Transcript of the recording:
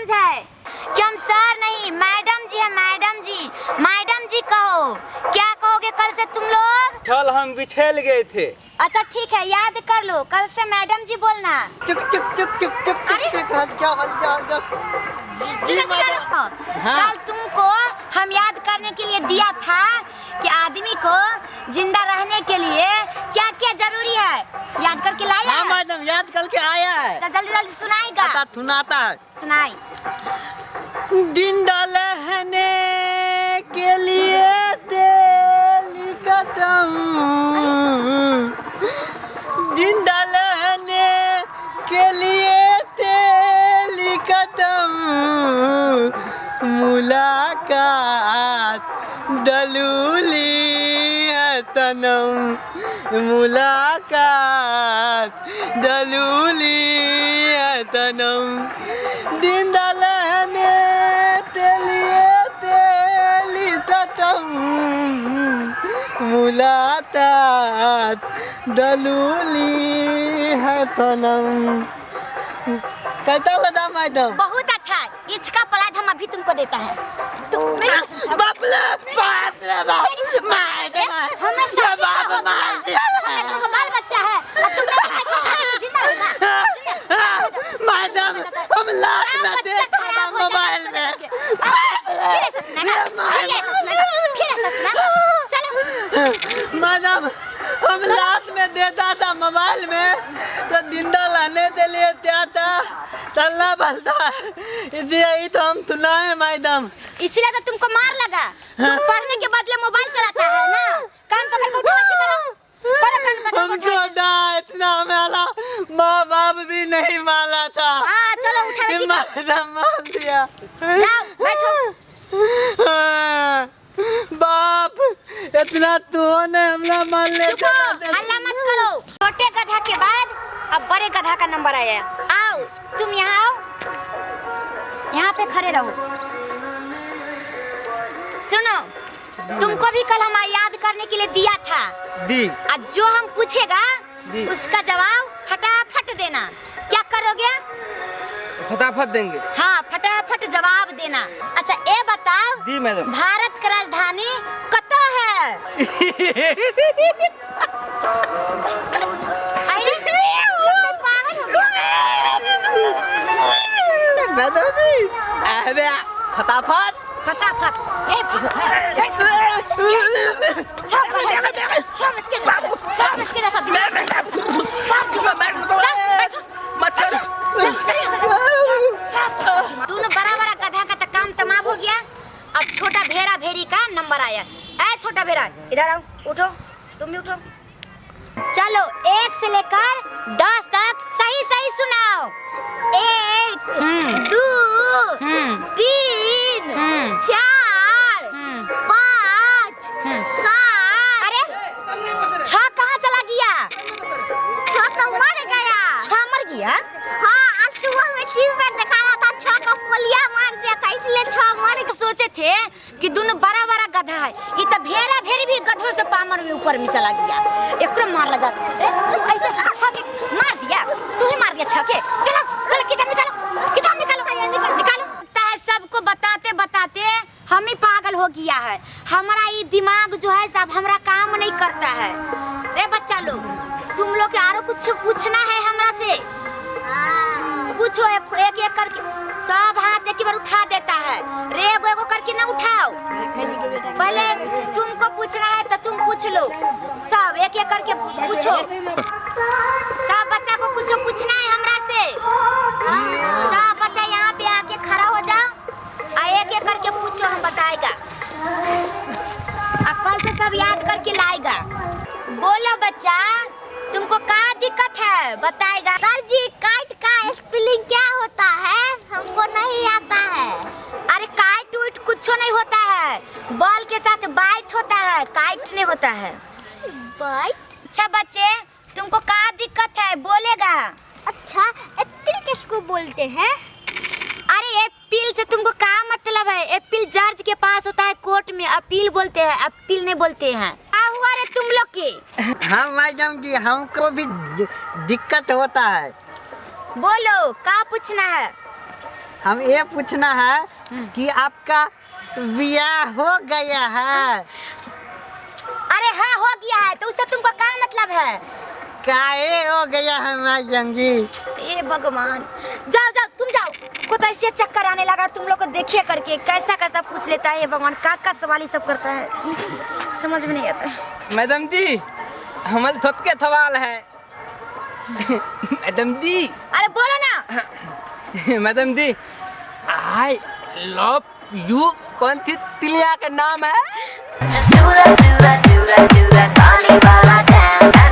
समझाए कि हम सर नहीं मैडम जी है। मैडम जी कहो। क्या कहोगे कल से तुम लोग? कल हम बिछेल गए थे। अच्छा ठीक है, याद कर लो, कल से मैडम जी बोलना। चुक चुक चुक चुक चुक चुक हल जी मैडम। कल तुमको हम याद करने के लिए दिया था कि आदमी को जिंदा रहने के लिए क्या क्या जरूरी है, याद करके लाया। हाँ मैडम, याद करके आया है। तो जल्दी जल्दी सुनाएगा। बता सुनाता है। सुनाई। जिंदा रहने के लिए तेल कदम, जिंदा रहने के लिए तेल कदम, मुलाकात दलूली है तनम, मुलाकात दलूली है तनम, जिंदा रहने के लिए तेल कदम, मुलाकात दलूली है तनम। कैसा लगा मैडम? बहुत अच्छा। इसका प्लाट हम अभी तुमको देता है। बाप रे बाप मैडम, हमें सब बाप मार दिया। बाल बच्चा है अब तुम तो जिंदा रहना। मैडम हम लात में देख रहा मोबाइल में। फिर ऐसा सुनाना, फिर ऐसा सुनाना, फिर ऐसा सुना। चलो मैडम हम लात में देता था मोबाइल में, तो जिंदा रहने के लिए क्या था चलना पड़ता है, इसलिए ही तो हम सुनाए मैडम। इसलिए तो तुमको मार लगा। तुम पढ़ने के बदले मोबाइल चलाता है ना। कान पकड़ के उठा के करो। हमको इतना माला माँ बाप भी नहीं माला था। हाँ चलो उठा मैडम मार दिया। जाओ बैठो। बाप इतना तो ने हमला मान ले। हल्ला मत करो। छोटे गधा के बाद अब बड़े गधा का नंबर आया। आओ तुम यहाँ आओ, यहाँ पे खड़े रहो। सुनो, तुमको भी कल हम याद करने के लिए दिया था। दी। आज जो हम पूछेगा उसका जवाब फटाफट देना। क्या करोगे? फटाफट देंगे। हाँ फटाफट जवाब देना। अच्छा ये बताओ दी मैडम। भारत का राजधानी कहाँ है? अरे पागल हो गया। मैडम जी अबे फटाफट फटाफट दोनों बड़ा बड़ा गधा का काम तमाम हो गया। अब छोटा भेड़ा भेड़ी का नंबर आया। ऐ छोटा भेड़ा इधर आओ, उठो, तुम भी उठो। चलो 1 से लेकर 10 तक सही सही सुनाओ। 1 2 3 4 5 7। अरे 6 कहाँ चला गया? 6 तो मर गया। 6 मर गया? हाँ आज सुबह में टीवी में दिखा रहा था 6 को पोलिया मार दिया था, इसलिए 6 मर गया। सोचे थे कि दोनों बड़ा बड़ा गधा है, ये तो भेड़ा भेड़ी भी गधों से पामर में ऊपर में चला गया। एक मार लगा ऐसे 6 के मार दिया। तू ही मार दिया 6 के। चलो चलो किताब निकालो, किताब निकालो, निकालो। सबको बताते बताते हम ही पागल हो गया है। हमारा ये दिमाग जो है सब हमारा काम नहीं करता है। रे बच्चा लोग, तुम लोग आरो कुछ पूछना है हमरा से? पूछो एक एक करके। सब हाथ एक बार उठा देता है। रे एगो एगो करके ना उठाओ। पहले तुमको पूछना है तो तुम पूछ लो। सब एक एक करके पूछो। सब बच्चा को कुछ पूछना है हमरा से। सब बच्चा यहाँ पे आके खड़ा हो जाओ, एक एक करके पूछो, हम बताएगा। अब कल से सब याद करके लाएगा। बोलो बच्चा, तुमको क्या दिक्कत है बताएगा। सर जी काइट का स्पेलिंग क्या होता है? हमको नहीं आता है। अरे काइट उइट कुछ नहीं होता है। बॉल के साथ बाइट होता है, काइट नहीं होता है। बाइट? अच्छा बच्चे, तुमको क्या दिक्कत है बोलेगा। अच्छा एप्पल किसको बोलते हैं? अरे एप्पल से तुमको क्या मतलब है? एप्पल जज के पास होता है, कोर्ट में अपील बोलते हैं, अपील नहीं बोलते हैं। क्या हुआ रे तुम लोग के? हाँ मैडम जी हमको भी दिक्कत होता है। बोलो क्या पूछना है? हम ये पूछना है कि आपका ब्याह हो गया है? अरे हाँ हो गया है, तो उससे तुमको क्या मतलब है? काहे हो गया है माई जंगी? ए भगवान, जाओ जाओ तुम जाओ, को तो ऐसे चक्कर आने लगा तुम लोग को देखिए करके, कैसा कैसा पूछ लेता है ये भगवान, का सवाल ही सब करता है, समझ में नहीं आता। मैडम जी हमारे थोत के सवाल है। मैडम जी, अरे बोलो ना। Madam ji I love you कौन सी तिलिया का नाम है? Just do that, do that, do that, do that, funny, but I damn,